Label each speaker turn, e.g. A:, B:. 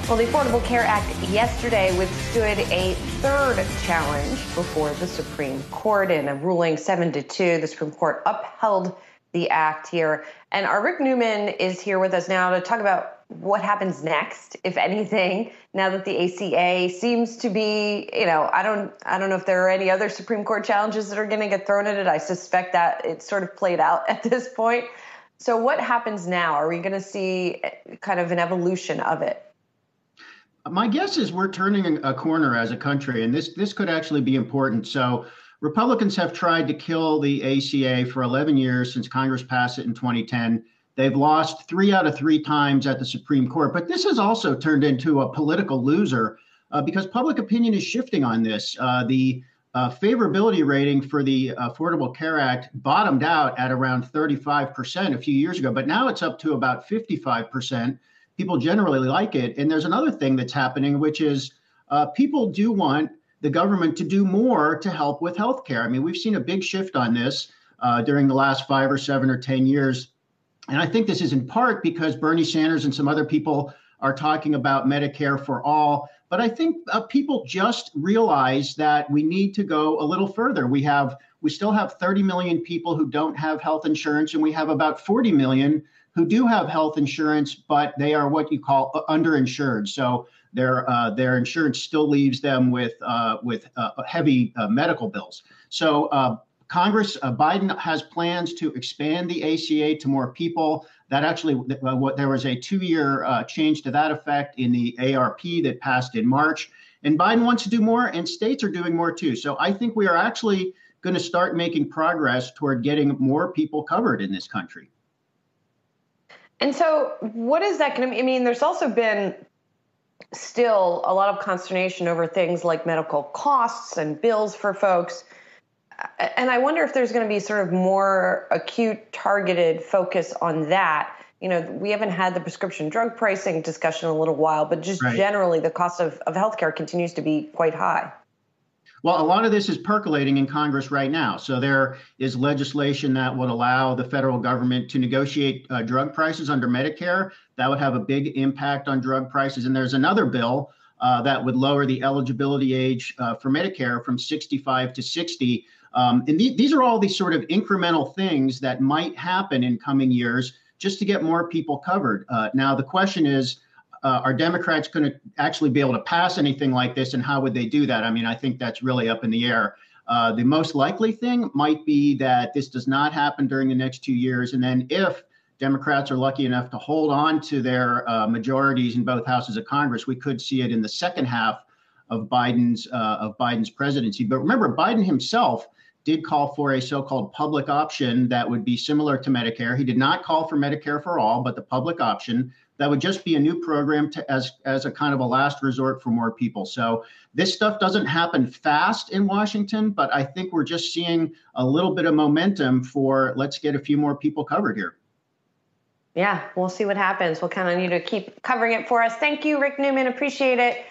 A: Well, the Affordable Care Act yesterday withstood a third challenge before the Supreme Court in a ruling 7-2. The Supreme Court upheld the act here. And our Rick Newman is here with us now to talk about what happens next, if anything, now that the ACA seems to be, I don't know if there are any other Supreme Court challenges that are going to get thrown at it. I suspect that it's sort of played out at this point. So what happens now? Are we going to see kind of an evolution of it?
B: My guess is we're turning a corner as a country, and this could actually be important. So Republicans have tried to kill the ACA for 11 years since Congress passed it in 2010. They've lost 3 out of 3 times at the Supreme Court. But this has also turned into a political loser because public opinion is shifting on this. The favorability rating for the Affordable Care Act bottomed out at around 35% a few years ago, but now it's up to about 55%. People generally like it. And there's another thing that's happening, which is people do want the government to do more to help with healthcare. I mean, we've seen a big shift on this during the last 5 or 7 or 10 years. And I think this is in part because Bernie Sanders and some other people are talking about Medicare for all. But I think people just realize that we need to go a little further. We still have 30 million people who don't have health insurance, and we have about 40 million who do have health insurance, but they are what you call underinsured. So their insurance still leaves them with heavy medical bills. So Congress, Biden has plans to expand the ACA to more people. That actually, there was a 2-year change to that effect in the ARP that passed in March. And Biden wants to do more, and states are doing more too. So I think we are actually going to start making progress toward getting more people covered in this country.
A: And so what is that going to mean? I mean, there's also been still a lot of consternation over things like medical costs and bills for folks. And I wonder if there's going to be sort of more acute targeted focus on that. We haven't had the prescription drug pricing discussion in a little while, but just generally the cost of healthcare continues to be quite high.
B: Well, a lot of this is percolating in Congress right now. So there is legislation that would allow the federal government to negotiate drug prices under Medicare. That would have a big impact on drug prices. And there's another bill that would lower the eligibility age for Medicare from 65 to 60. And these are all these sort of incremental things that might happen in coming years just to get more people covered. Now, the question is, are Democrats going to actually be able to pass anything like this, and how would they do that? I mean, I think that's really up in the air. The most likely thing might be that this does not happen during the next 2 years. And then if Democrats are lucky enough to hold on to their majorities in both houses of Congress, we could see it in the second half of Biden's presidency. But remember, Biden himself did call for a so-called public option that would be similar to Medicare. He did not call for Medicare for all, but the public option that would just be a new program as a kind of a last resort for more people. So this stuff doesn't happen fast in Washington, but I think we're just seeing a little bit of momentum for let's get a few more people covered here.
A: Yeah, we'll see what happens. We'll count on you to keep covering it for us. Thank you, Rick Newman. Appreciate it.